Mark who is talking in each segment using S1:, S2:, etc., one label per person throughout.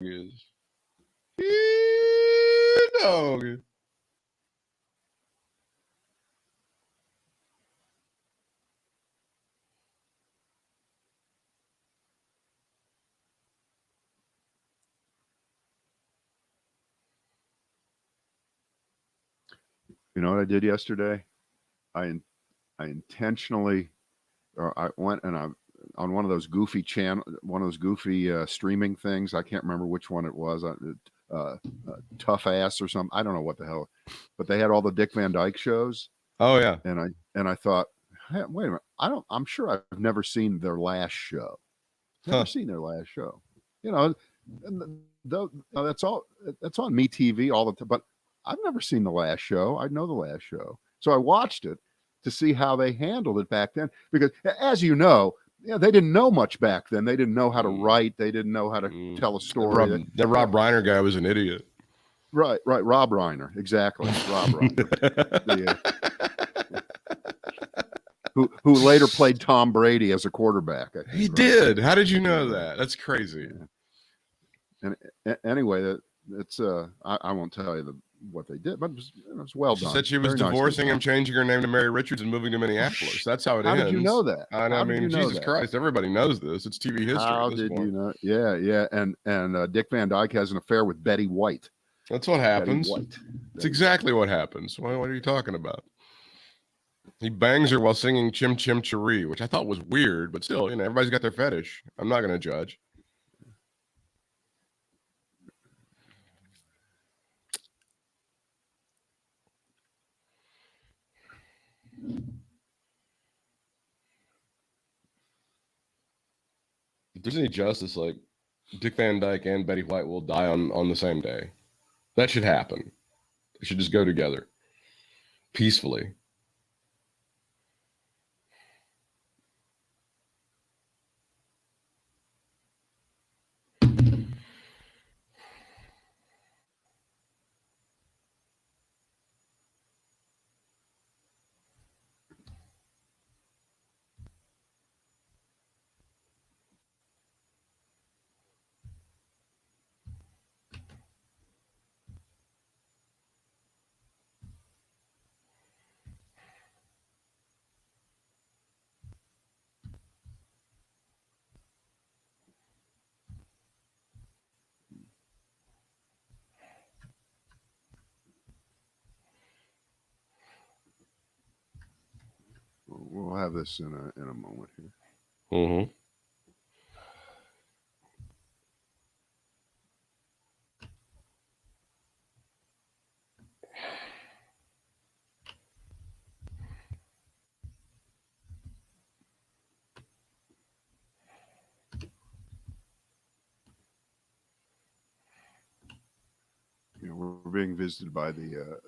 S1: is. Dog.
S2: You know what I did yesterday? I intentionally, or I went and I on one of those goofy streaming things. I can't remember which one it was. Tough Ass or something. I don't know what the hell, but they had all the Dick Van Dyke shows.
S1: Oh yeah,
S2: and I thought, hey, wait a minute. I'm sure I've never seen their last show. Never seen their last show. You know, and that's all. That's on MeTV all the time. But I've never seen the last show. I know the last show, so I watched it to see how they handled it back then. Because, as you know, they didn't know much back then. They didn't know how to write. They didn't know how to tell a story.
S1: That Rob Reiner guy was an idiot.
S2: Right. Rob Reiner, exactly. Rob Reiner, who later played Tom Brady as a quarterback. I think,
S1: he did. How did you know that? That's crazy.
S2: Yeah. And anyway, it's I won't tell you what they did, but it was well done.
S1: She said she was divorcing him, changing her name to Mary Richards, and moving to Minneapolis. That's how it ends.
S2: How did you know that?
S1: I mean, Jesus Christ, everybody knows this. It's TV history.
S2: How did you know? Yeah. And Dick Van Dyke has an affair with Betty White.
S1: That's what happens. It's exactly what happens. What are you talking about? He bangs her while singing Chim Chim Cheree, which I thought was weird, but still, everybody's got their fetish. I'm not going to judge. If there's any justice, like Dick Van Dyke and Betty White will die on the same day. That should happen. They should just go together peacefully.
S2: We'll have this in a moment here.
S1: Mm-hmm.
S2: We're being visited by the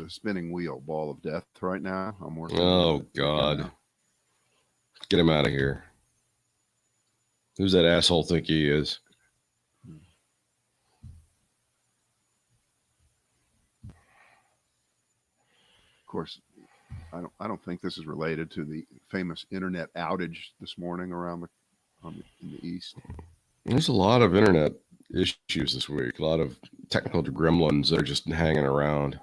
S2: spinning wheel, ball of death, right now. I'm working.
S1: Oh God, get him out of here. Who's that asshole think he is?
S2: Of course, I don't think this is related to the famous internet outage this morning in the East.
S1: There's a lot of internet issues this week. A lot of technical gremlins that are just hanging around.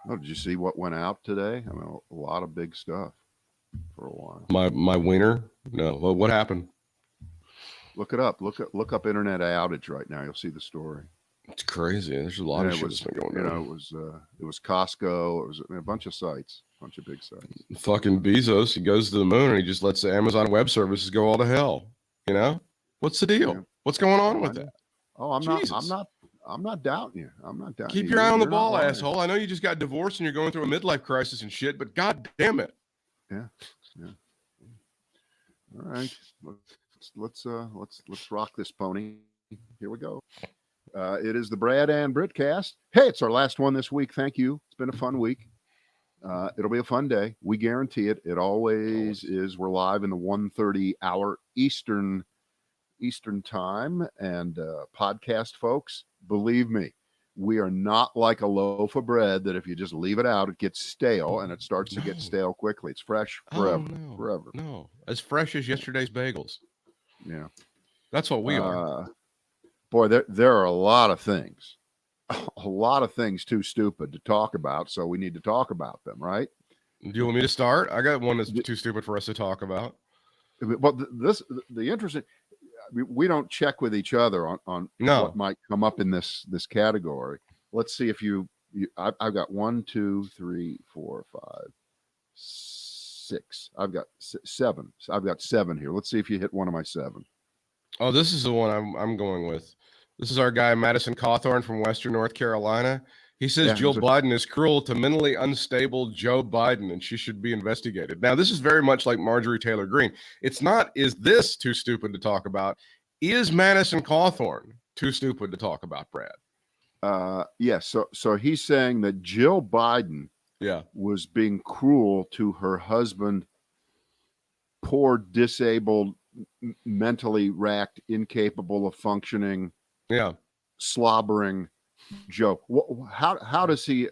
S2: Oh, did you see what went out today? I mean, a lot of big stuff for a while.
S1: My wiener? No. Well, what happened?
S2: Look it up. Look up internet outage right now. You'll see the story.
S1: It's crazy. There's a lot of shit that's been going on.
S2: It was Costco. It was a bunch of sites, a bunch of big sites.
S1: Fucking Bezos, he goes to the moon and he just lets the Amazon Web Services go all to hell. What's the deal? Yeah. What's going on with that?
S2: Oh, I'm not doubting you. I'm not doubting you.
S1: Keep your eye on the ball, asshole. I know you just got divorced and you're going through a midlife crisis and shit, but God damn it.
S2: Yeah. All right. Let's rock this pony. Here we go. It is the Brad and Britt cast. Hey, it's our last one this week. Thank you. It's been a fun week. It'll be a fun day. We guarantee it. It always is. We're live in the 1:30 hour Eastern time. And podcast folks, believe me, we are not like a loaf of bread that if you just leave it out, it gets stale, and it starts to get stale quickly. It's fresh forever.
S1: Forever. No, as fresh as yesterday's bagels.
S2: Yeah.
S1: That's what we are.
S2: Boy, there are a lot of things too stupid to talk about. So we need to talk about them, right?
S1: Do you want me to start? I got one that's too stupid for us to talk about.
S2: Well, the interesting, we don't check with each other on what might come up in this category. Let's see if I've got 1, 2, 3, 4, 5, 6. I've got 7. I've got 7 here. Let's see if you hit one of my 7.
S1: Oh, this is the one I'm going with. This is our guy Madison Cawthorn from Western North Carolina. He says Jill Biden is cruel to mentally unstable Joe Biden and she should be investigated. Now, this is very much like Marjorie Taylor Greene. It's not, is this too stupid to talk about? Is Madison Cawthorn too stupid to talk about, Brad?
S2: Yes. So he's saying that Jill Biden was being cruel to her husband, poor, disabled, mentally racked, incapable of functioning, slobbering Joe. How does he?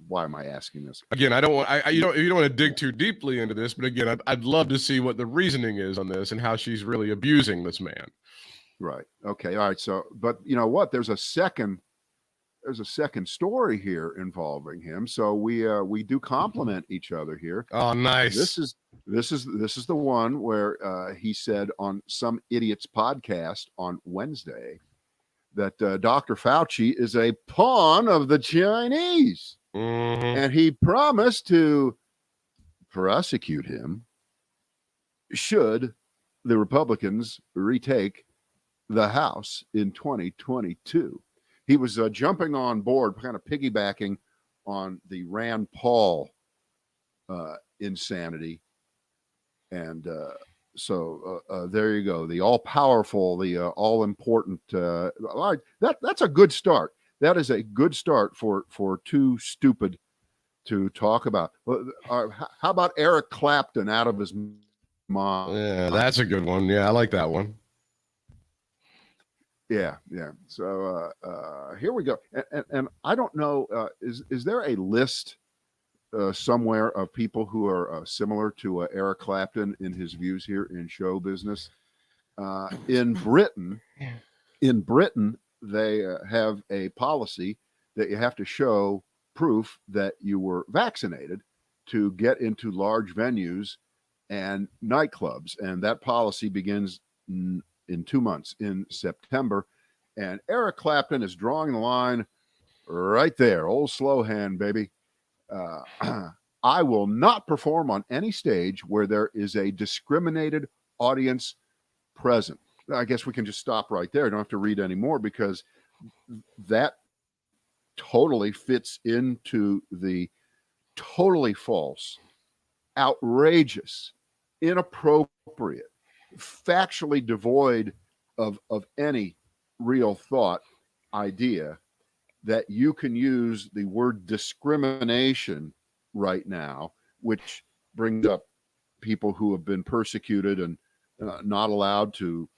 S2: Why am I asking this
S1: again? I don't want. You don't want to dig too deeply into this, but again, I'd love to see what the reasoning is on this and how she's really abusing this man.
S2: Right. Okay. All right. So, but you know what? There's a second story here involving him. So we do compliment each other here.
S1: Oh, nice.
S2: This is the one where he said on some idiot's podcast on Wednesday that Dr. Fauci is a pawn of the Chinese, and he promised to prosecute him should the Republicans retake the House in 2022. He was jumping on board, kind of piggybacking on the Rand Paul insanity. And so there you go. The all-powerful, the all-important. That's a good start. That is a good start for too stupid to talk about. How about Eric Clapton out of his mind?
S1: Yeah, that's a good one. Yeah, I like that one.
S2: Yeah. So here we go. And I don't know, is there a list somewhere of people who are similar to Eric Clapton in his views here in show business? In Britain, they have a policy that you have to show proof that you were vaccinated to get into large venues and nightclubs. And that policy begins in 2 months, in September. And Eric Clapton is drawing the line right there. Old slow hand, baby. I will not perform on any stage where there is a discriminated audience present. I guess we can just stop right there. I don't have to read any more because that totally fits into the totally false, outrageous, inappropriate, factually devoid of any real thought idea that you can use the word discrimination right now, which brings up people who have been persecuted and not allowed to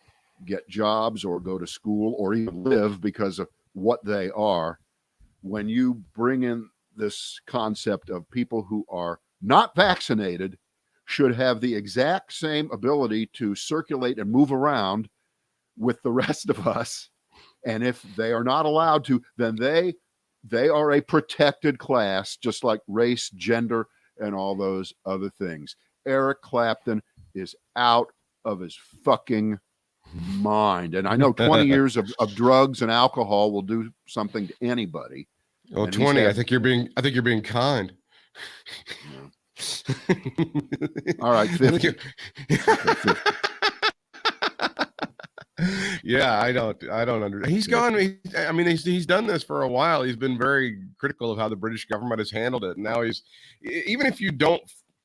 S2: get jobs or go to school or even live because of what they are. When you bring in this concept of people who are not vaccinated should have the exact same ability to circulate and move around with the rest of us. And if they are not allowed to, then they are a protected class, just like race, gender, and all those other things. Eric Clapton is out of his fucking mind. And I know 20 years of drugs and alcohol will do something to anybody.
S1: Oh, 20. I think you're being kind.
S2: Yeah. All right, 50. Okay, 50.
S1: Yeah, I don't understand. He's gone. I mean, he's done this for a while. He's been very critical of how the British government has handled it. And now even if you don't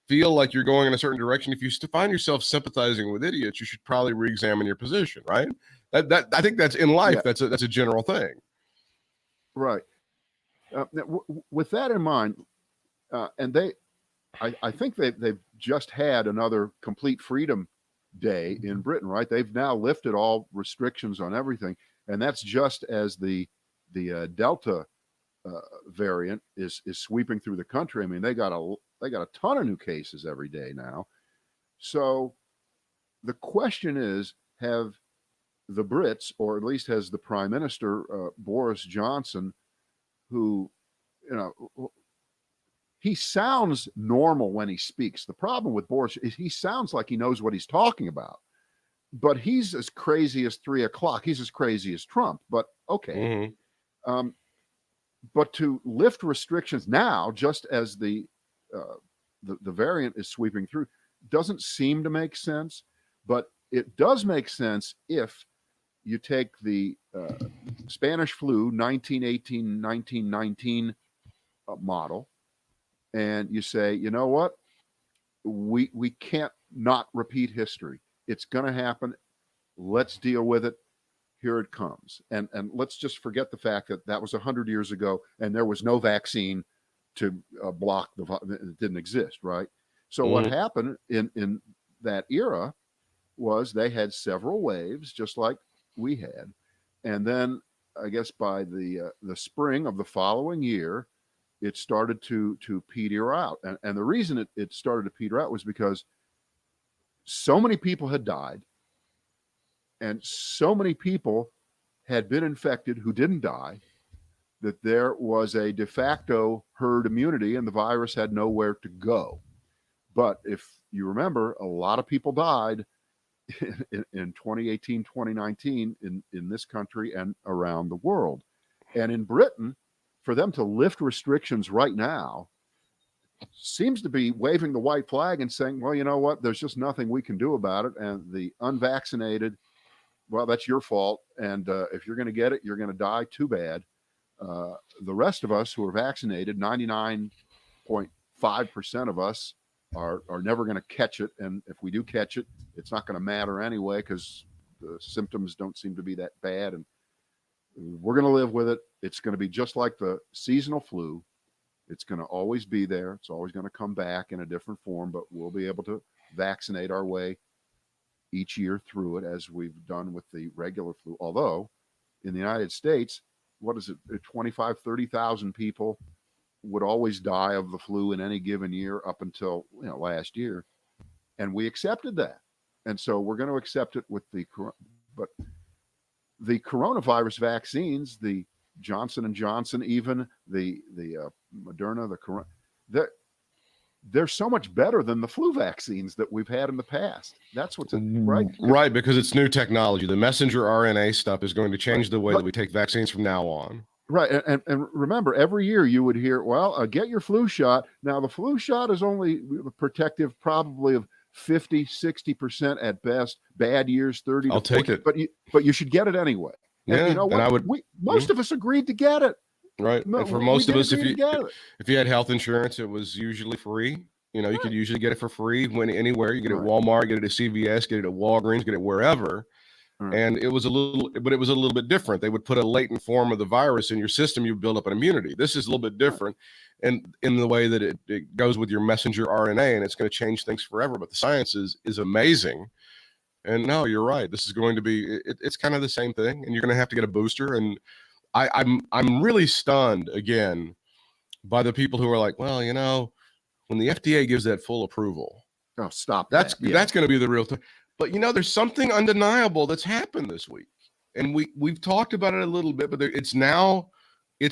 S1: feel like you're going in a certain direction, if you find yourself sympathizing with idiots, you should probably re-examine your position, right? That I think that's in life. Yeah. That's a general thing.
S2: Right. With that in mind, and I think they've just had another complete freedom day in Britain, right? They've now lifted all restrictions on everything, and that's just as the Delta variant is sweeping through the country. I mean, they got a ton of new cases every day now. So the question is, have the Brits, or at least has the Prime Minister, Boris Johnson, who, he sounds normal when he speaks. The problem with Boris is he sounds like he knows what he's talking about, but he's as crazy as 3 o'clock. He's as crazy as Trump, but okay.
S1: Mm-hmm.
S2: But to lift restrictions now, just as the variant is sweeping through, doesn't seem to make sense. But it does make sense if you take the Spanish flu 1918, 1919 model, and you say, you know what, we can't not repeat history. It's going to happen. Let's deal with it. Here it comes. And let's just forget the fact that was 100 years ago, and there was no vaccine to block it didn't exist, right? So what happened in that era was they had several waves, just like we had, and then I guess by the spring of the following year, it started to peter out. And the reason it started to peter out was because so many people had died, and so many people had been infected who didn't die, that there was a de facto herd immunity and the virus had nowhere to go. But if you remember, a lot of people died in 2018, 2019 in this country and around the world. And in Britain, for them to lift restrictions right now seems to be waving the white flag and saying, well, you know what, there's just nothing we can do about it. And the unvaccinated, well, that's your fault. And if you're going to get it, you're going to die. Too bad. The rest of us who are vaccinated, 99.5% of us are never going to catch it. And if we do catch it, it's not going to matter anyway, because the symptoms don't seem to be that bad. And we're going to live with it. It's going to be just like the seasonal flu. It's going to always be there. It's always going to come back in a different form, but we'll be able to vaccinate our way each year through it, as we've done with the regular flu. Although in the United States, what is it, 25, 30,000 people would always die of the flu in any given year up until last year. And we accepted that. And so we're going to accept it with the coronavirus vaccines, the Johnson & Johnson, even the Moderna, they're so much better than the flu vaccines that we've had in the past. That's what's right.
S1: Right, because it's new technology. The messenger RNA stuff is going to change the way that we take vaccines from now on.
S2: Right. And remember, every year you would hear, well, get your flu shot. Now, the flu shot is only protective probably of 50, 60% at best. Bad years, 30
S1: I'll
S2: to 40.
S1: take it.
S2: But you should get it anyway. And
S1: yeah,
S2: you know what?
S1: And
S2: most of us agreed to get it.
S1: Right. And for most of us, if you had health insurance, it was usually free. You could usually get it for free anywhere. You get it at Walmart, get it at CVS, get it at Walgreens, get it wherever. And it was a little bit different. They would put a latent form of the virus in your system. You build up an immunity. This is a little bit different, and in the way that it goes with your messenger RNA, and it's going to change things forever. But the science is amazing. And no, you're right. This is going to be. It's kind of the same thing, and you're going to have to get a booster. And I'm really stunned again by the people who are like, well, when the FDA gives that full approval,
S2: oh, stop.
S1: That's going to be the real thing. But there's something undeniable that's happened this week, and we've talked about it a little bit. But it's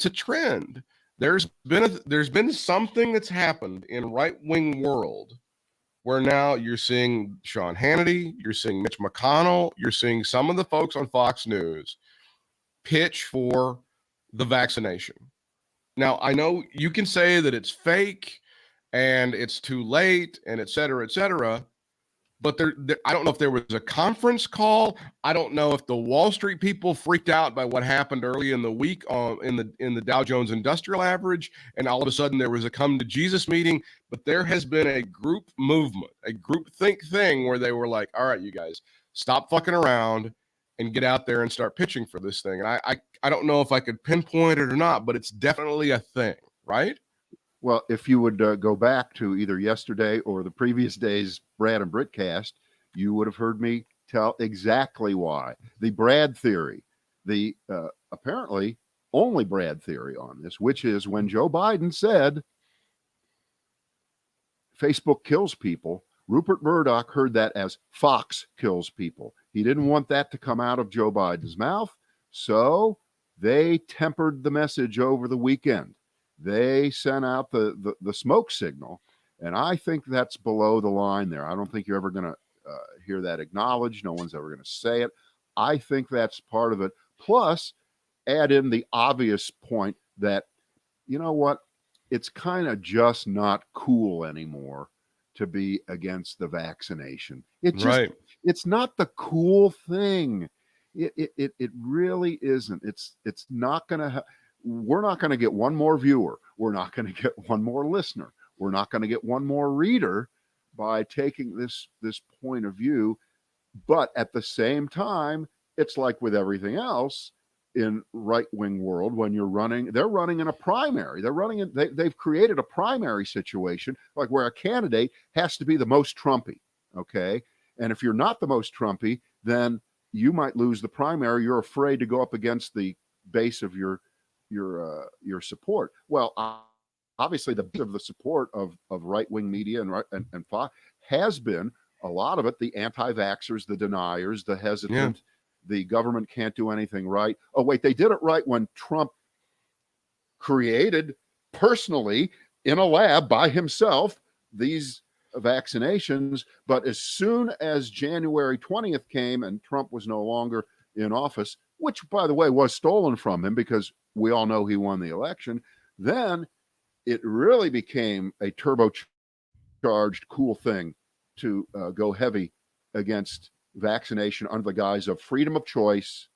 S1: a trend. There's been something that's happened in right-wing world where now you're seeing Sean Hannity, you're seeing Mitch McConnell, you're seeing some of the folks on Fox News pitch for the vaccination. Now, I know you can say that it's fake and it's too late and et cetera, but I don't know if there was a conference call. I don't know if the Wall Street people freaked out by what happened early in the week in the Dow Jones Industrial Average, and all of a sudden there was a come to Jesus meeting. But there has been a group movement, a group think thing where they were like, all right, you guys, stop fucking around and get out there and start pitching for this thing. And I don't know if I could pinpoint it or not, but it's definitely a thing, right?
S2: Well, if you would go back to either yesterday or the previous day's Brad and Britt cast, you would have heard me tell exactly why. The Brad theory, the apparently only Brad theory on this, which is when Joe Biden said Facebook kills people, Rupert Murdoch heard that as Fox kills people. He didn't want that to come out of Joe Biden's mouth. So they tempered the message over the weekend. They sent out the smoke signal. And I think that's below the line there. I don't think you're ever going to hear that acknowledged. No one's ever going to say it. I think that's part of it. Plus, add in the obvious point that, you know what, it's kind of just not cool anymore to be against the vaccination. It's not the cool thing. It really isn't. It's not going to. We're not going to get one more viewer. We're not going to get one more listener. We're not going to get one more reader by taking this point of view. But at the same time, it's like with everything else in right-wing world, when they're running in a primary. They've created a primary situation, like where a candidate has to be the most Trumpy, okay? And if you're not the most Trumpy, then you might lose the primary. You're afraid to go up against the base of your support. Well, obviously, the support of right-wing media and Fox has been a lot of it the anti-vaxxers, the deniers, the hesitant. The government can't do anything right. Oh, wait, they did it right when Trump created personally in a lab by himself these vaccinations. But as soon as January 20th came and Trump was no longer in office, which, by the way, was stolen from him because we all know he won the election, then it really became a turbocharged, cool thing to go heavy against vaccination under the guise of freedom of choice.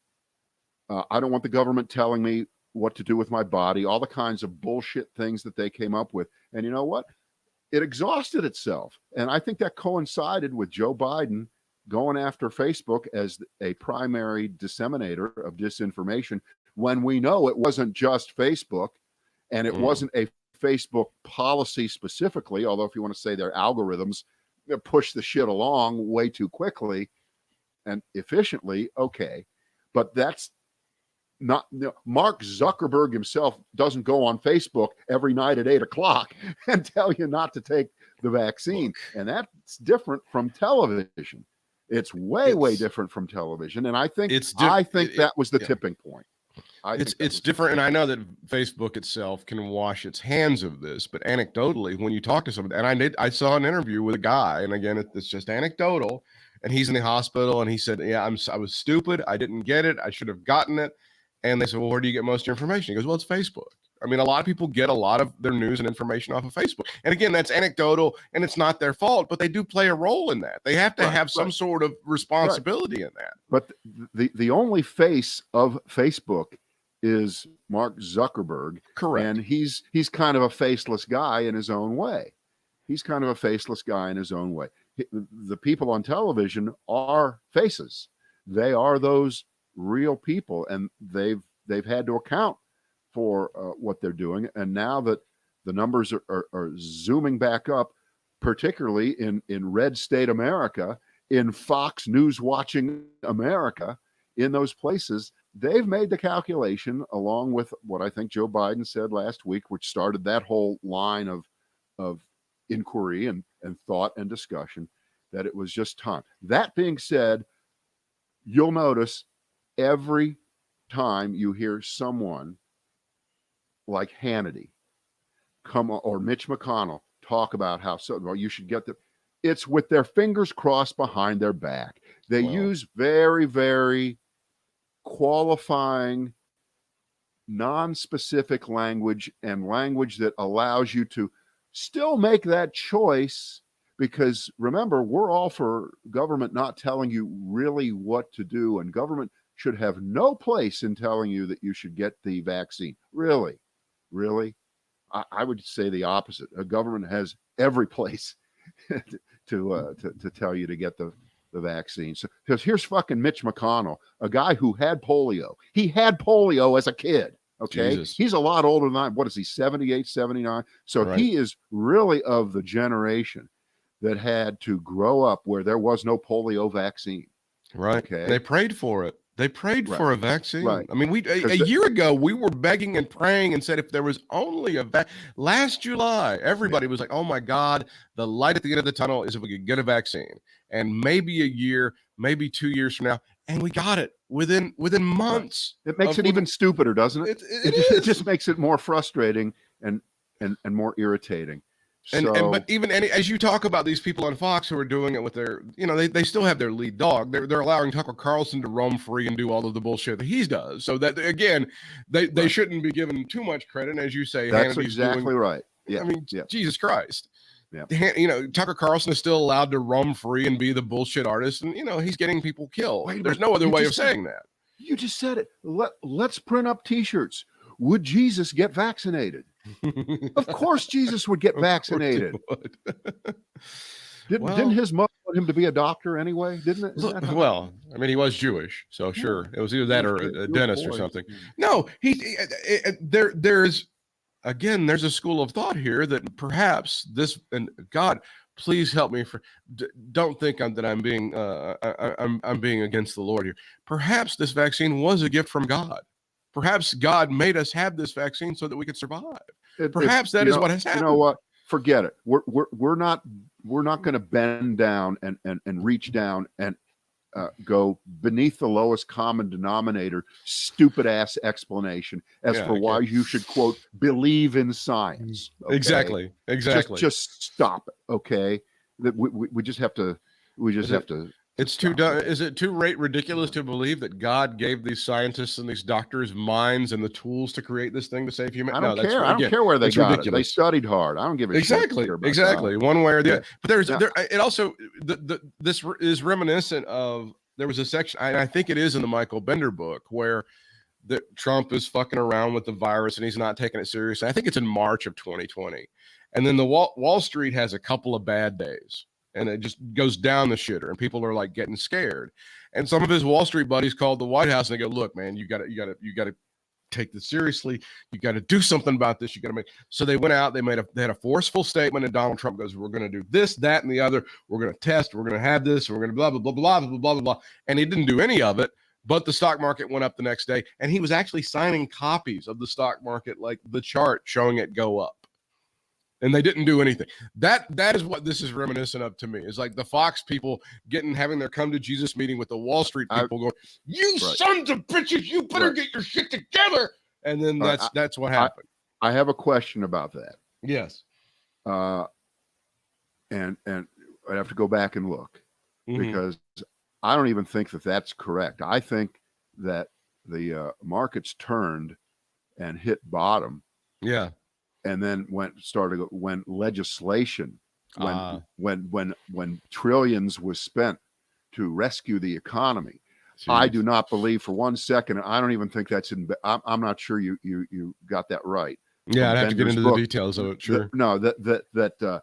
S2: I don't want the government telling me what to do with my body, all the kinds of bullshit things that they came up with. And you know what? It exhausted itself. And I think that coincided with Joe Biden going after Facebook as a primary disseminator of disinformation, when we know it wasn't just Facebook and it wasn't a Facebook policy specifically, although if you want to say their algorithms push the shit along way too quickly and efficiently, okay. But that's not, Mark Zuckerberg himself doesn't go on Facebook every night at 8:00 and tell you not to take the vaccine. And that's different from television. It's way different from television. And I think that was the tipping point.
S1: It's different. And I know that Facebook itself can wash its hands of this, but anecdotally, when you talk to someone, and I saw an interview with a guy, and again, it's just anecdotal, and he's in the hospital, and he said, yeah, I was stupid. I didn't get it. I should have gotten it. And they said, well, where do you get most of your information? He goes, well, it's Facebook. I mean, a lot of people get a lot of their news and information off of Facebook. And again, that's anecdotal, and it's not their fault, but they do play a role in that. They have to have some sort of responsibility in that.
S2: But the only face of Facebook is Mark Zuckerberg.
S1: Correct.
S2: And he's kind of a faceless guy in his own way. The people on television are faces. They are those real people, and they've had to account for what they're doing. And now that the numbers are zooming back up, particularly in red state America, in Fox News watching America, in those places, they've made the calculation, along with what I think Joe Biden said last week, which started that whole line of inquiry and thought and discussion, that it was just time. That being said, you'll notice every time you hear someone like Hannity or Mitch McConnell talk about how you should get it's with their fingers crossed behind their back. They use very, very qualifying, non-specific language, and language that allows you to still make that choice, because remember, we're all for government not telling you really what to do, and government should have no place in telling you that you should get the vaccine. Really? I would say the opposite. A government has every place to tell you to get the vaccine. So, because here's fucking Mitch McConnell, a guy who had polio. He had polio as a kid. Okay.
S1: Jesus.
S2: He's a lot older than I. What is he, 78, 79? So he is really of the generation that had to grow up where there was no polio vaccine.
S1: Right.
S2: Okay.
S1: They prayed for it. They prayed for a vaccine.
S2: Right.
S1: I mean, a year ago, we were begging and praying and said if there was only last July, everybody was like, oh my God, the light at the end of the tunnel is if we could get a vaccine. And maybe a year, maybe 2 years from now, and we got it within months.
S2: It makes it even stupider, doesn't it? It just makes it more frustrating and more irritating.
S1: But even as you talk about these people on Fox who are doing it with their, they still have their lead dog. They're allowing Tucker Carlson to roam free and do all of the bullshit that he does. So that again, they shouldn't be given too much credit. And as you say,
S2: that's exactly right. Yeah.
S1: I mean, Jesus Christ.
S2: Yeah.
S1: Tucker Carlson is still allowed to roam free and be the bullshit artist, and he's getting people killed. There's no other way of saying that.
S2: You just said it. Let's print up T-shirts. Would Jesus get vaccinated? Of course, Jesus would get vaccinated. Didn't his mother want him to be a doctor anyway? Didn't it?
S1: Well, I mean, he was Jewish, so sure, it was either that or a dentist or something. No, there's a school of thought here that perhaps this, and God, please help me. Don't think that I'm being I'm being against the Lord here. Perhaps this vaccine was a gift from God. Perhaps God made us have this vaccine so that we could survive. Perhaps that is what has happened.
S2: You know what? Forget it. We're not going to bend down and reach down and go beneath the lowest common denominator, stupid ass explanation as for why you should, quote, believe in science. Okay?
S1: Exactly.
S2: Just stop it. Okay. That we just have to. It's
S1: too dumb. Is it too ridiculous to believe that God gave these scientists and these doctors minds and the tools to create this thing to save humanity?
S2: I don't care. I don't care where they got it. They studied hard. I don't give a shit.
S1: Exactly. One way or the other. But it also this is reminiscent of, there was a section, and I think it is in the Michael Bender book, where that Trump is fucking around with the virus and he's not taking it seriously. I think it's in March of 2020, and then the Wall Street has a couple of bad days. And it just goes down the shitter, and people are like getting scared. And some of his Wall Street buddies called the White House and they go, "Look, man, you got to take this seriously. You got to do something about this. You got to make." So they went out. They had a forceful statement, and Donald Trump goes, "We're going to do this, that, and the other. We're going to test. We're going to have this. We're going to blah blah blah blah blah blah blah blah." And he didn't do any of it. But the stock market went up the next day, and he was actually signing copies of the stock market, like the chart showing it go up. And they didn't do anything. That is what this is reminiscent of to me. It's like the Fox people having their come to Jesus meeting with the Wall Street people going, "You sons of bitches, you better get your shit together." And then that's what happened.
S2: I have a question about that.
S1: Yes.
S2: And I have to go back and look because I don't even think that that's correct. I think that the markets turned and hit bottom.
S1: Yeah.
S2: And then when legislation, when trillions was spent to rescue the economy. Jeez. I do not believe for 1 second. I don't even think that's in. I'm not sure you got that right.
S1: Yeah, I'd have to get into the details of it. Sure.
S2: The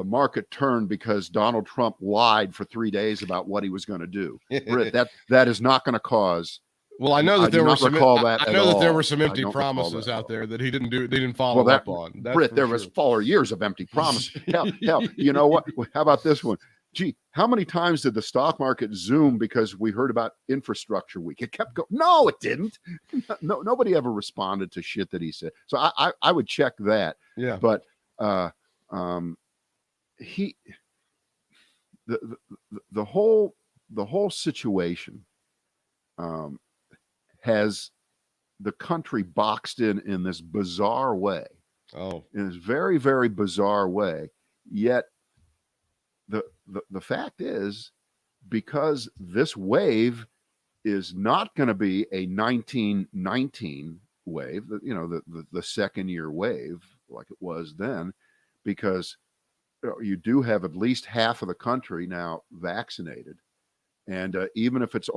S2: market turned because Donald Trump lied for 3 days about what he was going to do. Britt, that is not going to cause.
S1: Well, I know that there were some. I know that there were some empty promises out there that he didn't do. They didn't follow up on.
S2: Britt, there was 4 years of empty promises. hell, you know what? How about this one? Gee, how many times did the stock market zoom because we heard about infrastructure week? It kept going. No, it didn't. No, nobody ever responded to shit that he said. So I would check that.
S1: Yeah.
S2: But the whole situation has the country boxed in this bizarre way.
S1: Oh,
S2: in this very, very bizarre way. Yet the fact is, because this wave is not going to be a 1919 wave, the second year wave like it was then, because you do have at least half of the country now vaccinated. And even if it's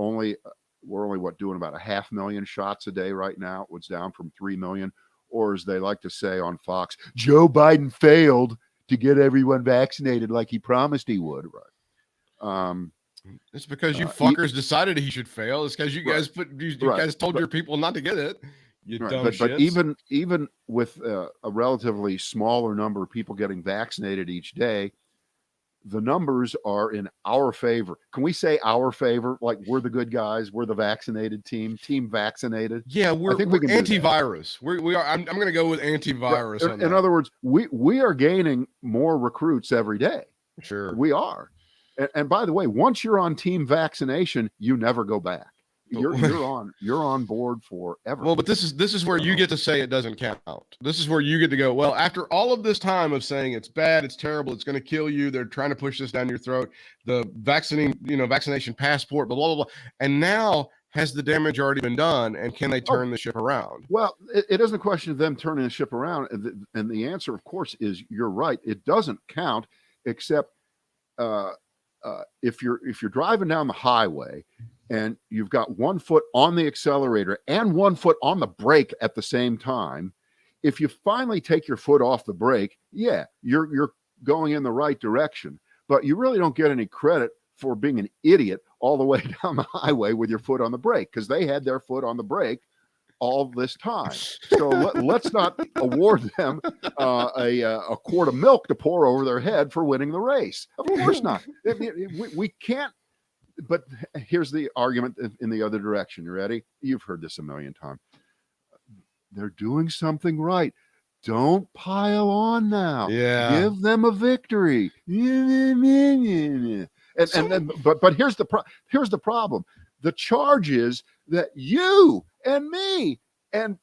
S2: we're only doing about 500,000 shots a day right now. It's down from 3 million, or as they like to say on Fox, Joe Biden failed to get everyone vaccinated like he promised he would. Right.
S1: It's because you fuckers decided he should fail. It's because you guys guys told your people not to get it. You dumb shits.
S2: But even with a relatively smaller number of people getting vaccinated each day, the numbers are in our favor. Can we say our favor? Like we're the good guys, we're the vaccinated team vaccinated.
S1: Yeah,
S2: I think we can
S1: antivirus. We are. I'm going to go with antivirus.
S2: In other words, we are gaining more recruits every day.
S1: Sure,
S2: we are. And by the way, once you're on team vaccination, you never go back. You're on board forever.
S1: Well, but this is where you get to say it doesn't count. This is where you get to go, well, after all of this time of saying it's bad, it's terrible, it's going to kill you, they're trying to push this down your throat, the vaccination passport, blah, blah, blah. And now has the damage already been done, and can they turn the ship around?
S2: Well, it isn't a question of them turning the ship around. And the answer, of course, is you're right. It doesn't count, except if you're driving down the highway and you've got 1 foot on the accelerator and 1 foot on the brake at the same time, if you finally take your foot off the brake, yeah, you're going in the right direction, but you really don't get any credit for being an idiot all the way down the highway with your foot on the brake, because they had their foot on the brake all this time. So let's not award them a quart of milk to pour over their head for winning the race. Of course not. We can't. But here's the argument in the other direction. You ready? You've heard this a million times. They're doing something right. Don't pile on now.
S1: Yeah.
S2: Give them a victory. But here's the problem. The charge is that you and me and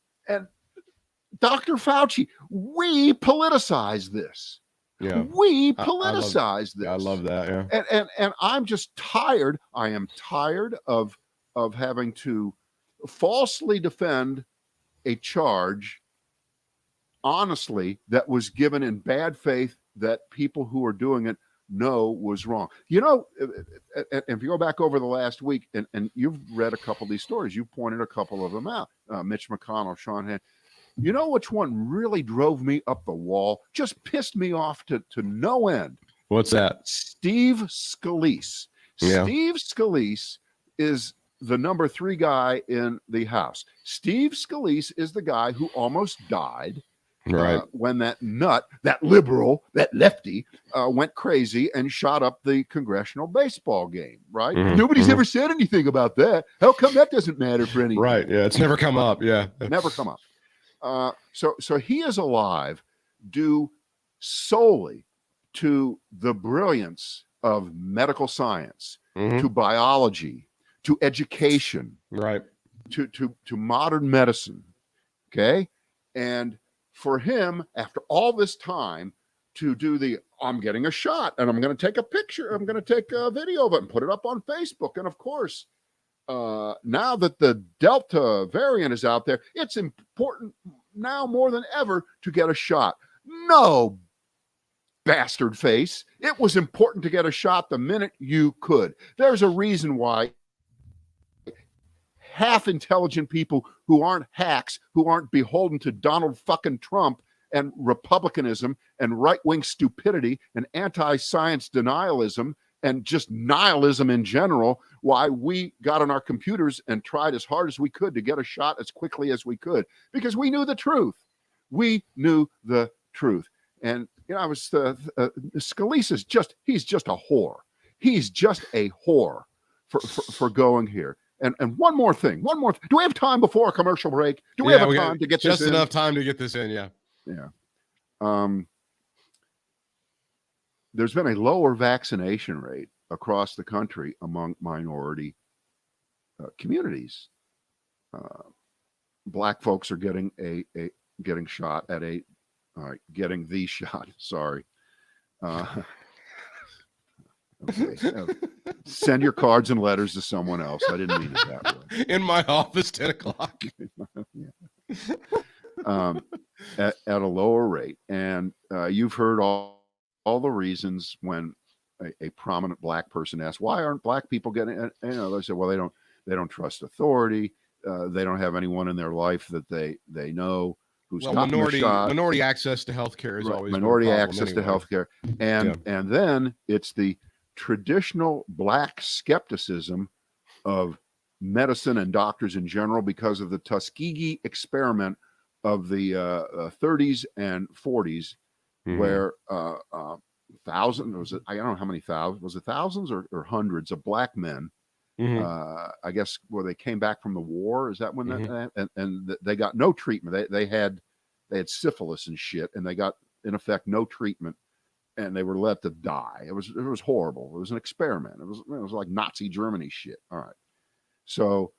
S2: Dr. Fauci, we politicize this.
S1: Yeah.
S2: We politicize this.
S1: I love that. Yeah.
S2: And I'm just tired. I am tired of having to falsely defend a charge, honestly, that was given in bad faith, that people who are doing it know was wrong. If you go back over the last week, and you've read a couple of these stories, you pointed a couple of them out. Mitch McConnell, Sean Hannity. You know which one really drove me up the wall? Just pissed me off to no end.
S1: What's that?
S2: Steve Scalise.
S1: Yeah.
S2: Steve Scalise is the number 3 guy in the House. Steve Scalise is the guy who almost died when that nut, that liberal, that lefty, went crazy and shot up the congressional baseball game, right?
S1: Mm-hmm.
S2: Nobody's ever said anything about that. How come that doesn't matter for anything?
S1: Right. Yeah. It's never come up. Yeah.
S2: Never come up. So he is alive due solely to the brilliance of medical science, to biology, to education,
S1: right,
S2: to modern medicine. Okay. And for him, after all this time, to do I'm getting a shot and I'm going to take a picture, I'm going to take a video of it and put it up on Facebook. And of course, now that the Delta variant is out there, it's important now more than ever to get a shot. No, bastard face. It was important to get a shot the minute you could. There's a reason why half intelligent people who aren't hacks, who aren't beholden to Donald fucking Trump and republicanism and right-wing stupidity and anti-science denialism and just nihilism in general, why we got on our computers and tried as hard as we could to get a shot as quickly as we could, because we knew the truth. We knew the truth. And, I was, Scalise he's just a whore. He's just a whore for going here. And one more thing. Do we have time before a commercial break? Do we have time to get this in?
S1: Just enough time to get this in, yeah.
S2: Yeah. There's been a lower vaccination rate across the country among minority communities. Black folks are getting getting shot at getting the shot. Sorry. Okay. Send your cards and letters to someone else. I didn't mean it that way.
S1: In my office, 10 o'clock.
S2: At a lower rate. And you've heard all the reasons when a prominent black person asks, why aren't black people getting it? They say, well, they don't trust authority. They don't have anyone in their life that they know who's gotten a shot.
S1: Minority access to healthcare is always
S2: minority access to healthcare. And then it's the traditional black skepticism of medicine and doctors in general because of the Tuskegee experiment of the 30s and 40s, where thousands, was it, I don't know how many thousands, was it thousands or hundreds of black men? I guess where they came back from the war. Is that when and they got no treatment? They had syphilis and shit, and they got in effect no treatment, and they were let to die. It was horrible. It was an experiment. It was like Nazi Germany shit. All right. So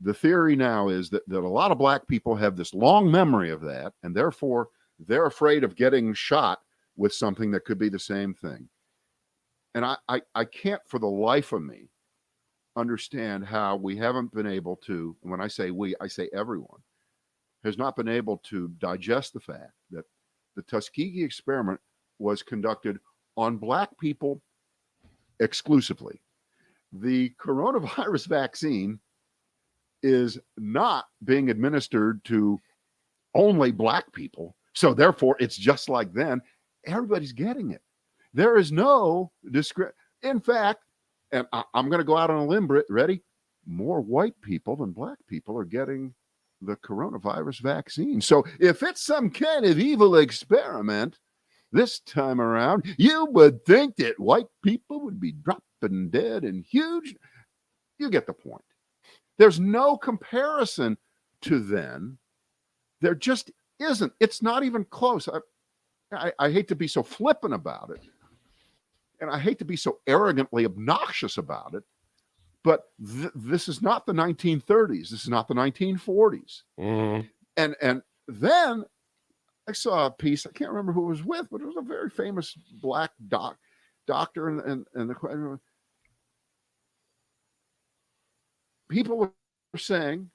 S2: the theory now is that a lot of black people have this long memory of that, and therefore they're afraid of getting shot with something that could be the same thing. And I can't for the life of me understand how we haven't been able to, and when I say we, I say everyone, has not been able to digest the fact that the Tuskegee experiment was conducted on black people exclusively. The coronavirus vaccine is not being administered to only black people. So therefore, it's just like then. Everybody's getting it. There is no in fact, and I'm going to go out on a limb, Britt, ready? More white people than black people are getting the coronavirus vaccine. So if it's some kind of evil experiment this time around, you would think that white people would be dropping dead and huge. You get the point. There's no comparison to then. There just isn't. It's not even close. I hate to be so flippant about it, and I hate to be so arrogantly obnoxious about it, but this is not the 1930s. This is not the 1940s. And then I saw a piece. I can't remember who it was with, but it was a very famous black doctor, and the people were saying,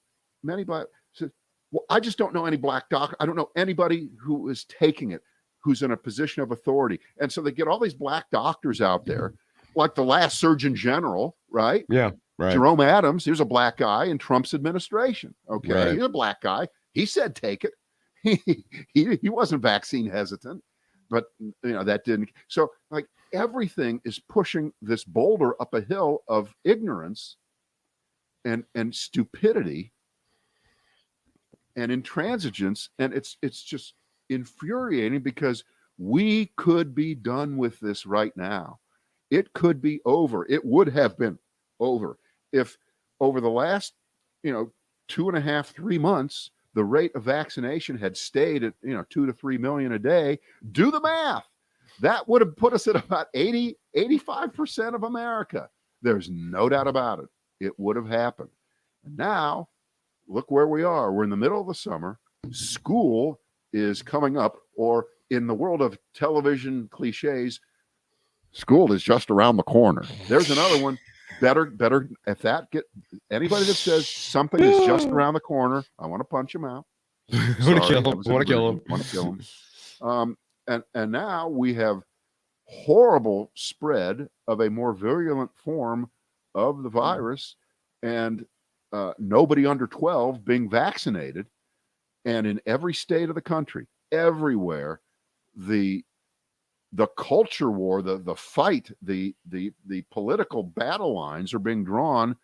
S2: many black said, well, I just don't know any black doctor. I don't know anybody who is taking it, who's in a position of authority. And so they get all these black doctors out there, like the last Surgeon General, right?
S1: Yeah, right.
S2: Jerome Adams, he was a black guy in Trump's administration. Okay,
S1: right.
S2: He's a black guy. He said take it. He wasn't vaccine hesitant, but that didn't. So like everything is pushing this boulder up a hill of ignorance and stupidity and intransigence, and it's just infuriating because we could be done with this right now. It could be over. It would have been over if over the last 2.5, 3 months the rate of vaccination had stayed at 2 to 3 million a day. Do the math. That would have put us at about 85% of America. There's no doubt about it. It would have happened. And now look where we are. We're in the middle of the summer. School is coming up, or in the world of television cliches, school is just around the corner. There's another one. Better if that get anybody that says something is just around the corner, I want to punch him out.
S1: I want to kill him.
S2: And now we have horrible spread of a more virulent form of the virus, and nobody under 12 being vaccinated. And in every state of the country, everywhere, the culture war, the fight, the political battle lines are being drawn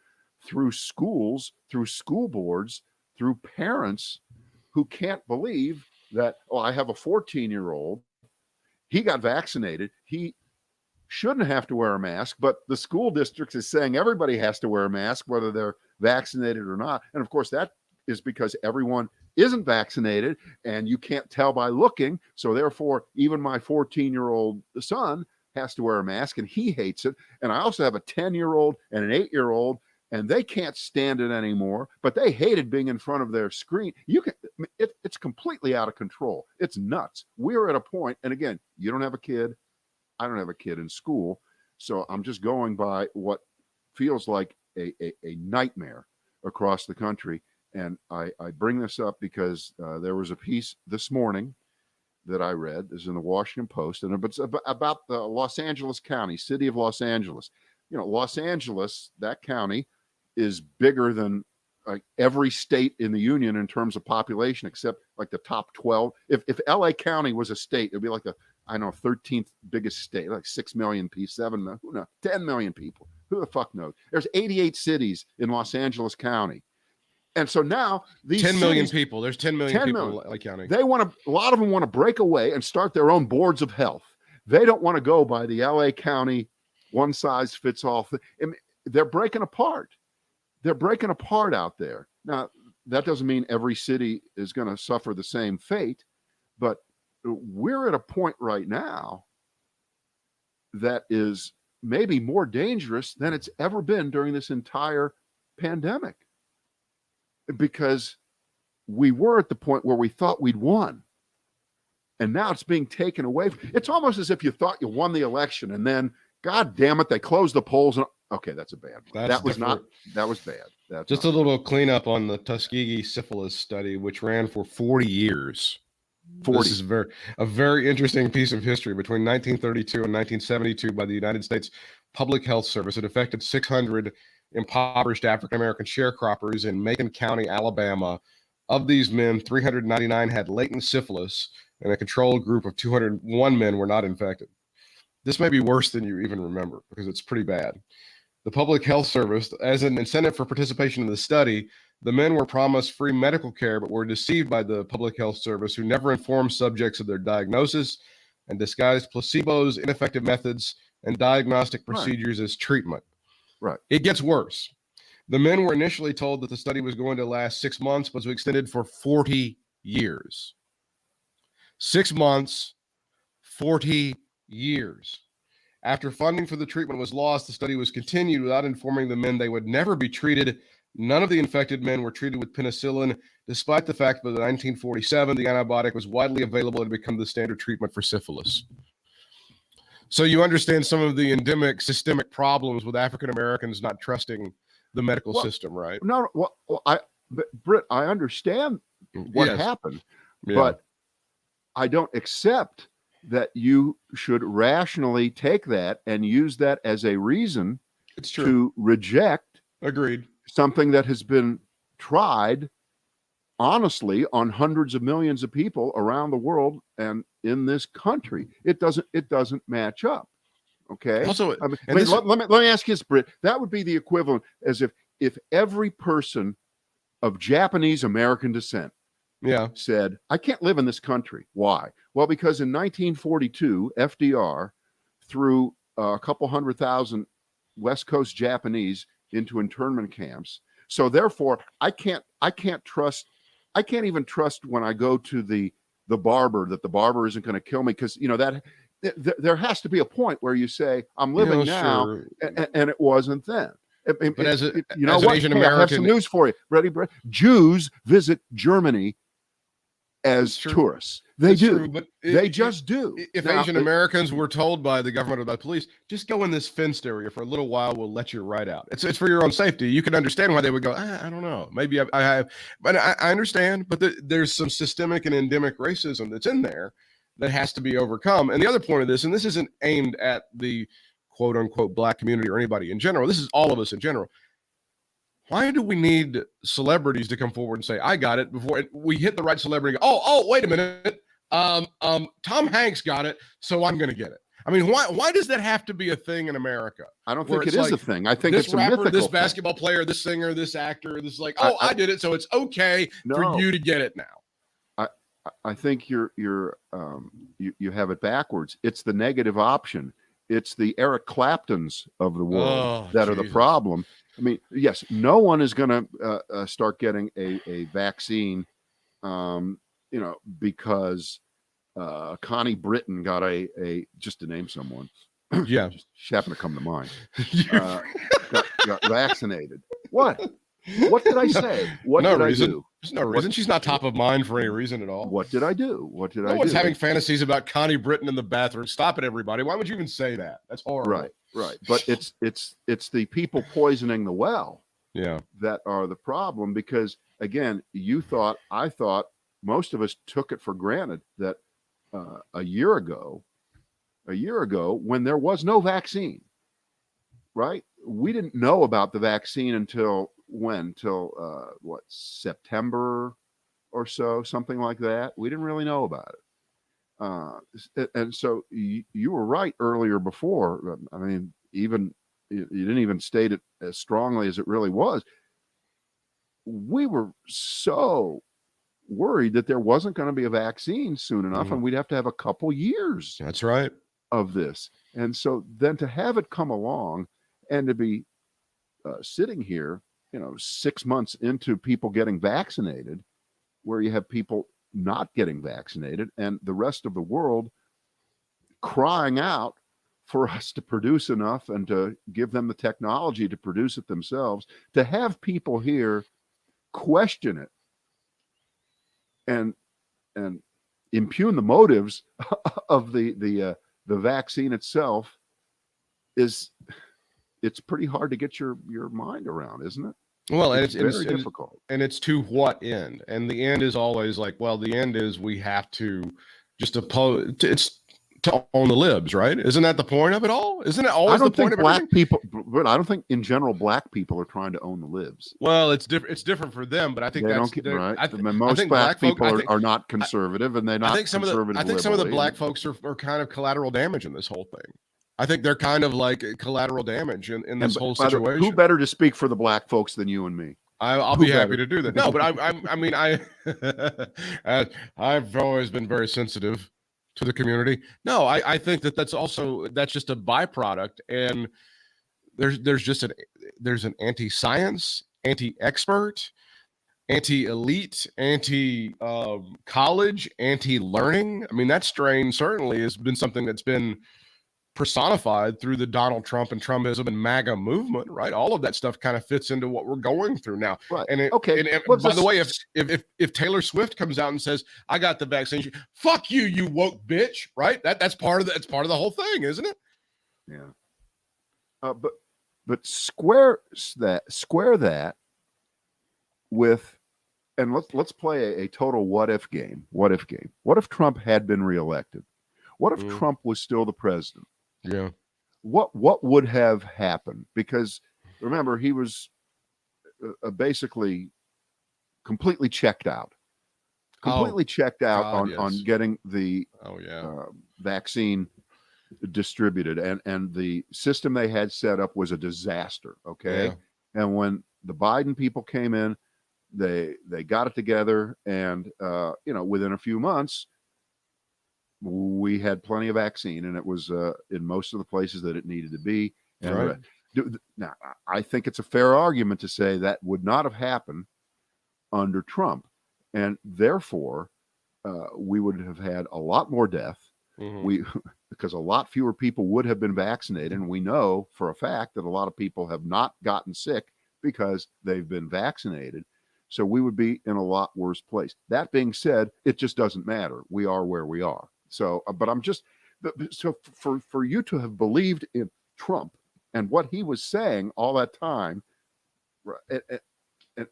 S2: through schools, through school boards, through parents who can't believe that, I have a 14-year-old, he got vaccinated, he shouldn't have to wear a mask, but the school district is saying everybody has to wear a mask, whether they're vaccinated or not. And of course, that is because everyone isn't vaccinated and you can't tell by looking. So therefore, even my 14-year-old son has to wear a mask and he hates it. And I also have a 10-year-old and an 8-year-old, and they can't stand it anymore, but they hated being in front of their screen. It's completely out of control. It's nuts. We're at a point, and again, you don't have a kid. I don't have a kid in school. So I'm just going by what feels like a nightmare across the country. And I bring this up because there was a piece this morning that I read. This is in the Washington Post, and it's about the Los Angeles County, city of Los Angeles. Los Angeles, that county, is bigger than like every state in the union in terms of population, except like the top 12. If LA County was a state, it'd be like 13th biggest state, like 6 million people, 7 million, who knows, 10 million people. Who the fuck knows? There's 88 cities in Los Angeles County. And so now these
S1: 10 million people, there's 10 million people in LA County.
S2: A lot of them want to break away and start their own boards of health. They don't want to go by the LA County one size fits all thing. They're breaking apart. They're breaking apart out there. Now, that doesn't mean every city is going to suffer the same fate, but we're at a point right now that is maybe more dangerous than it's ever been during this entire pandemic, because we were at the point where we thought we'd won. And now it's being taken away. It's almost as if you thought you won the election, and then, God damn it, they closed the polls. And okay, that's a bad one. That was bad. That's
S1: just a little cleanup on the Tuskegee syphilis study, which ran for 40 years. 40. This is a very interesting piece of history. Between 1932 and 1972, by the United States Public Health Service, it affected 600 impoverished African-American sharecroppers in Macon County, Alabama. Of these men, 399 had latent syphilis, and a control group of 201 men were not infected. This may be worse than you even remember, because it's pretty bad. The Public Health Service, as an incentive for participation in the study, the men were promised free medical care, but were deceived by the Public Health Service, who never informed subjects of their diagnosis and disguised placebos, ineffective methods, and diagnostic procedures as treatment.
S2: Right.
S1: It gets worse. The men were initially told that the study was going to last 6 months, but was extended for 40 years. 6 months, 40 years. After funding for the treatment was lost, the study was continued without informing the men they would never be treated. None of the infected men were treated with penicillin, despite the fact that in 1947, the antibiotic was widely available and had become the standard treatment for syphilis. So you understand some of the endemic systemic problems with African Americans not trusting the medical system, right?
S2: No, Britt, I understand what happened, but I don't accept that you should rationally take that and use that as a reason to reject something that has been tried honestly on hundreds of millions of people around the world and in this country. It doesn't match up. Okay.
S1: Also,
S2: let me ask you this, Britt. That would be the equivalent as if every person of Japanese American descent said, I can't live in this country. Why? Well, because in 1942, FDR threw a couple 100,000 West Coast Japanese into internment camps. So therefore, I can't even trust when I go to the barber that the barber isn't going to kill me, because that there has to be a point where you say, I'm living now, and it wasn't then.
S1: But as an Asian
S2: American, I have some news for you. Ready, Brett? Jews visit Germany as tourists. They do. But they just do.
S1: If Asian Americans were told by the government or by the police, just go in this fenced area for a little while, we'll let you right out. It's for your own safety. You can understand why they would go, I don't know. Maybe I have, but I understand. But there's some systemic and endemic racism that's in there that has to be overcome. And the other point of this, and this isn't aimed at the quote unquote black community or anybody in general, this is all of us in general. Why do we need celebrities to come forward and say, I got it, before we hit the right celebrity? Oh, wait a minute. Tom Hanks got it, so I'm going to get it. I mean, why does that have to be a thing in America?
S2: I don't think it is a thing. I think it's a mythical
S1: this basketball player, this singer, this actor, this I did it, so it's okay for you to get it now.
S2: I think you have it backwards. It's the negative option. It's the Eric Claptons of the world that are the problem. I mean, yes, no one is going to start getting a vaccine, because Connie Britton got a just to name someone. Just happened to come to mind. Got vaccinated. What? What did I say? What did I do?
S1: There's no reason. She's not top of mind for any reason at all.
S2: What did I do? No
S1: one's having fantasies about Connie Britton in the bathroom. Stop it, everybody. Why would you even say that? That's horrible.
S2: Right. But it's the people poisoning the well that are the problem, because again, I thought, most of us took it for granted that a year ago, when there was no vaccine, right? We didn't know about the vaccine until when? Till September or so, something like that. We didn't really know about it. And so you were right earlier before. I mean, you didn't even state it as strongly as it really was. We were so worried that there wasn't going to be a vaccine soon enough, and we'd have to have a couple years.
S1: That's right.
S2: of this. And so then to have it come along and to be sitting here, 6 months into people getting vaccinated, where you have people not getting vaccinated and the rest of the world crying out for us to produce enough and to give them the technology to produce it themselves, to have people here question it and impugn the motives of the vaccine itself it's pretty hard to get your mind around, isn't it?
S1: Well,
S2: it's very difficult.
S1: And it's to what end? And the end is always like, well, the end is we have to just oppose. It's to own the libs, right? Isn't that the point of it all? Isn't it always the point of
S2: black
S1: everything?
S2: people? But I don't think in general black people are trying to own the libs.
S1: Well, it's different. It's different for them, but I think
S2: they
S1: that's
S2: don't get right.
S1: I think
S2: black people are not conservative, and they're not.
S1: I think some of the black folks are kind of collateral damage in this whole thing. I think they're kind of like collateral damage in this whole situation.
S2: Who better to speak for the black folks than you and me?
S1: I'll be happy to do that. No, but I mean, I've always been very sensitive to the community. No, I think that's just a byproduct, and there's an anti-science, anti-expert, anti-elite, anti-college, anti-learning. I mean, that strain certainly has been something that's been personified through the Donald Trump and Trumpism and MAGA movement, right? All of that stuff kind of fits into what we're going through now.
S2: Right.
S1: And by the way, if Taylor Swift comes out and says, "I got the vaccine," fuck you, you woke bitch, right? That's part of the whole thing, isn't it?
S2: Yeah. But square that with, and let's play a total what if game. What if Trump had been reelected? What if Trump was still the president?
S1: Yeah.
S2: What would have happened? Because remember, he was basically completely checked out. On getting the vaccine distributed, and the system they had set up was a disaster. Okay. Yeah. And when the Biden people came in, they got it together, and within a few months, we had plenty of vaccine, and it was in most of the places that it needed to be. And
S1: right.
S2: Now, I think it's a fair argument to say that would not have happened under Trump, and therefore we would have had a lot more death. Because a lot fewer people would have been vaccinated, and we know for a fact that a lot of people have not gotten sick because they've been vaccinated. So we would be in a lot worse place. That being said, it just doesn't matter. We are where we are. So, but for you to have believed in Trump and what he was saying all that time,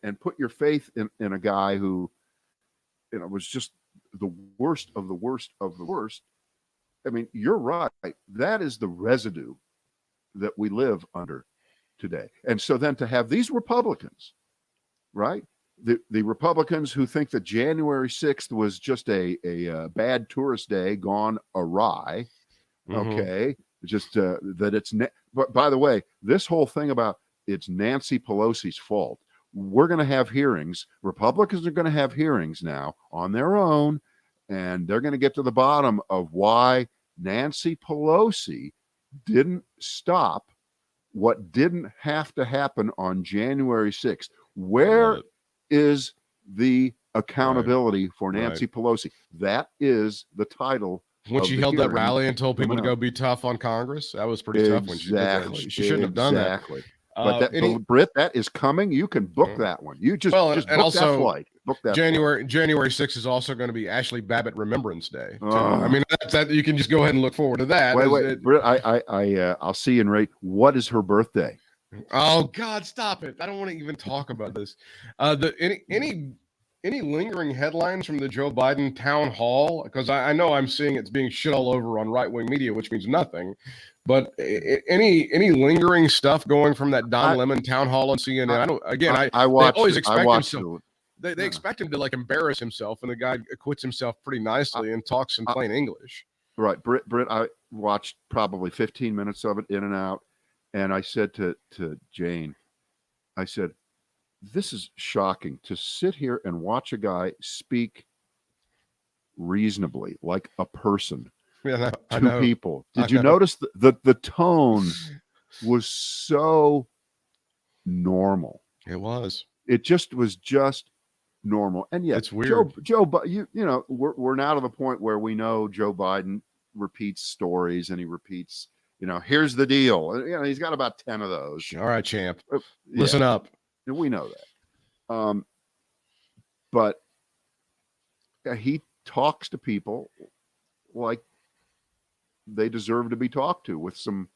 S2: and put your faith in a guy who, was just the worst of the worst of the worst. I mean, you're right. That is the residue that we live under today. And so then to have these Republicans, right? The Republicans who think that January 6th was just a bad tourist day gone awry. Okay. Just that it's, but by the way, this whole thing about it's Nancy Pelosi's fault. We're going to have hearings. Republicans are going to have hearings now on their own, and they're going to get to the bottom of why Nancy Pelosi didn't stop what didn't have to happen on January 6th. Where is the accountability for Nancy Pelosi? That is the title.
S1: When she held that rally and told people to go be tough on Congress, that was pretty tough when she did that. She shouldn't have done that.
S2: Exactly. But Britt, that is coming. You can book that one. You just book that flight. Book that
S1: January 6th is also going to be Ashley Babbitt Remembrance Day. I mean, that you can just go ahead and look forward to that.
S2: Wait, Britt, I'll see you in rate. What is her birthday?
S1: Oh God, stop it! I don't want to even talk about this. Any lingering headlines from the Joe Biden town hall? Because I know I'm seeing it's being shit all over on right-wing media, which means nothing. But any lingering stuff going from that Don Lemon town hall on CNN? I always expect him. They expect him to like embarrass himself, and the guy acquits himself pretty nicely and talks in plain English.
S2: Right, Britt. I watched probably 15 minutes of it in and out, and I said to Jane, I said, this is shocking to sit here and watch a guy speak reasonably like a person
S1: Yeah, I
S2: to
S1: know.
S2: people. Did you notice the tone was so normal?
S1: It was.
S2: It just was just normal. And yet,
S1: It's weird.
S2: you know, we're now to the point where we know Joe Biden repeats stories and he repeats, you know, here's the deal. You know, he's got about 10 of those.
S1: All right, champ.
S2: Yeah,
S1: Listen up.
S2: we know that. But he talks to people like they deserve to be talked to with some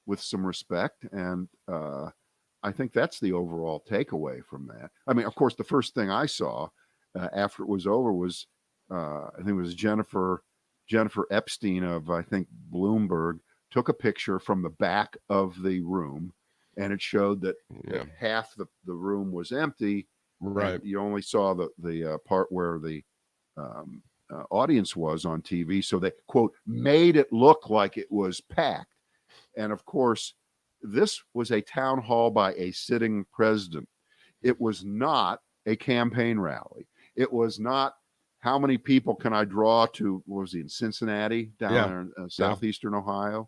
S2: respect, and I think that's the overall takeaway from that. I mean, of course, the first thing I saw after it was over was I think it was Jennifer Epstein of, I think, Bloomberg, took a picture from the back of the room, and it showed that half the room was empty.
S1: Right.
S2: You only saw the part where the audience was on TV. So they, quote, made it look like it was packed. And of course, this was a town hall by a sitting president. It was not a campaign rally. It was not, how many people can I draw to, what was he, in Cincinnati, down there in southwestern Ohio.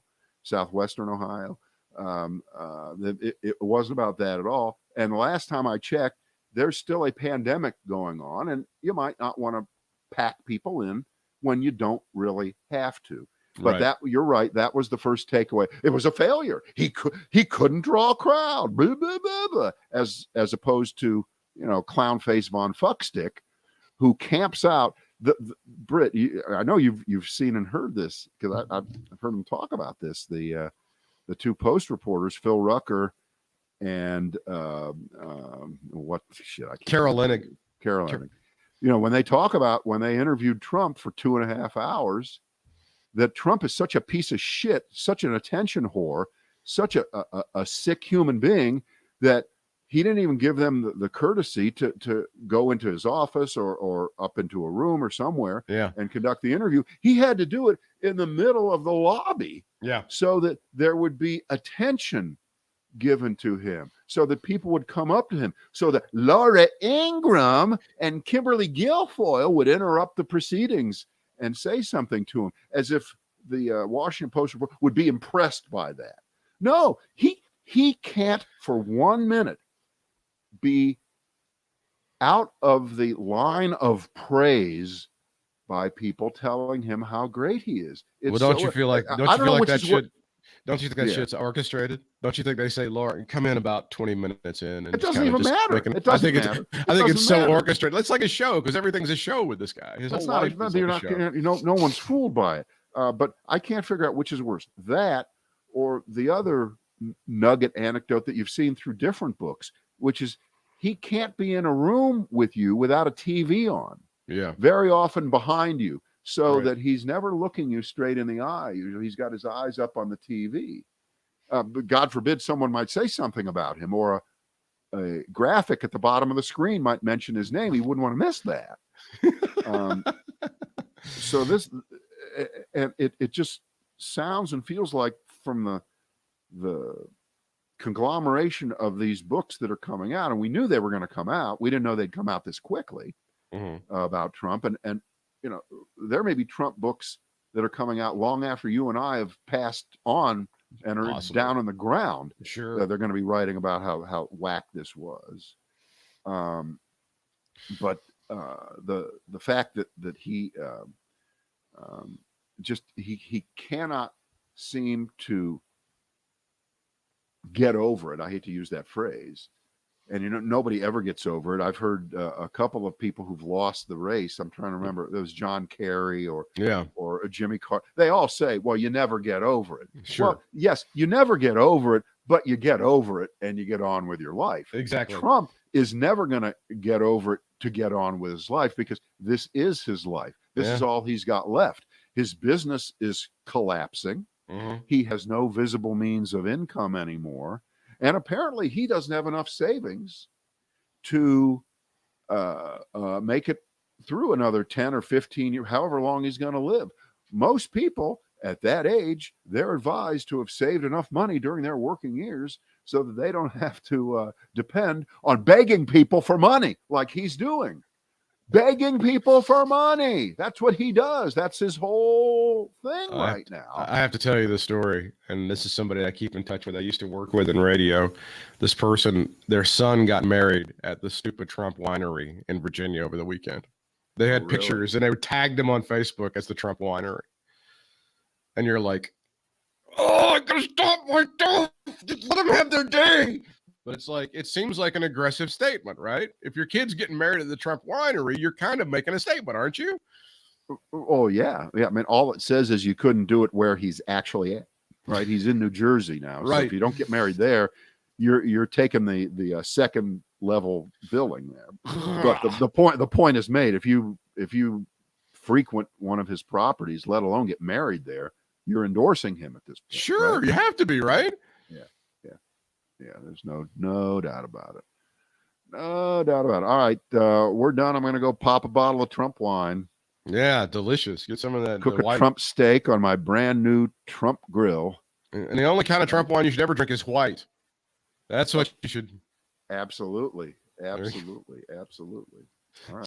S2: It wasn't about that at all. And the last time I checked, there's still a pandemic going on, and you might not want to pack people in when you don't really have to. But that, you're right, that was the first takeaway. It was a failure. He couldn't draw a crowd, blah, blah, blah, blah, as opposed to, you know, clown face von Fuckstick, who camps out. The Britt, I know you've seen and heard this, because I've heard him talk about this. The two Post reporters, Phil Rucker and Carolinic. You know, when they interviewed Trump for 2.5 hours, that Trump is such a piece of shit, such an attention whore, such a sick human being, that he didn't even give them the courtesy to go into his office or up into a room or somewhere and conduct the interview. He had to do it in the middle of the lobby, so that there would be attention given to him, so that people would come up to him, so that Laura Ingraham and Kimberly Guilfoyle would interrupt the proceedings and say something to him, as if the Washington Post report would be impressed by that. No, he can't for 1 minute be out of the line of praise by people telling him how great he is.
S1: Don't you feel like that shit? Don't you think that shit's orchestrated? Don't you think they say, "Laura, come in about 20 minutes in"? And
S2: it doesn't even matter. It doesn't matter.
S1: I think it's so orchestrated. It's like a show, because everything's a show with this guy. His whole life is like a show.
S2: You know, no one's fooled by it. But I can't figure out which is worse, that or the other nugget anecdote that you've seen through different books, which is he can't be in a room with you without a TV on.
S1: Yeah.
S2: Very often behind you, so that he's never looking you straight in the eye. Usually he's got his eyes up on the TV. But God forbid someone might say something about him, or a graphic at the bottom of the screen might mention his name. He wouldn't want to miss that. So this, and it just sounds and feels like, from the conglomeration of these books that are coming out, and we knew they were going to come out. We didn't know they'd come out this quickly about Trump. And you know, there may be Trump books that are coming out long after you and I have passed on and are down on the ground.
S1: Sure,
S2: they're going to be writing about how whack this was. But the fact that he he cannot seem to get over it. I hate to use that phrase. And, you know, nobody ever gets over it. I've heard a couple of people who've lost the race. I'm trying to remember. There was John Kerry or Jimmy Carter. They all say, well, you never get over it.
S1: Sure.
S2: Well, yes, you never get over it, but you get over it and you get on with your life.
S1: Exactly.
S2: Trump is never going to get over it to get on with his life, because this is his life. This is all he's got left. His business is collapsing. He has no visible means of income anymore. And apparently he doesn't have enough savings to make it through another 10 or 15 years, however long he's going to live. Most people at that age, they're advised to have saved enough money during their working years so that they don't have to depend on begging people for money like he's doing. begging people for money. That's what he does. That's his whole thing right now.
S1: I have to tell you this story, and this is somebody I keep in touch with. I used to work with in radio. This person, their son got married at the stupid Trump winery in Virginia over the weekend. They had pictures, and they tagged him on Facebook as the Trump winery. And you're like, oh, I gotta stop my dog. Just let them have their day. But it's like, it seems like an aggressive statement, right? If your kid's getting married at the Trump winery, you're kind of making a statement, aren't you?
S2: Oh, yeah. Yeah. I mean, all it says is you couldn't do it where he's actually at, right? He's in New Jersey now. So if you don't get married there, you're taking the second level billing there. But the point is made. If you frequent one of his properties, let alone get married there, you're endorsing him at this point.
S1: Sure,
S2: right?
S1: You have to be, right?
S2: Yeah, there's no doubt about it. No doubt about it. All right, we're done. I'm going to go pop a bottle of Trump wine.
S1: Yeah, delicious. Get some of that.
S2: Cook a Trump steak on my brand new Trump grill.
S1: And the only kind of Trump wine you should ever drink is white. That's what you should.
S2: Absolutely. All right.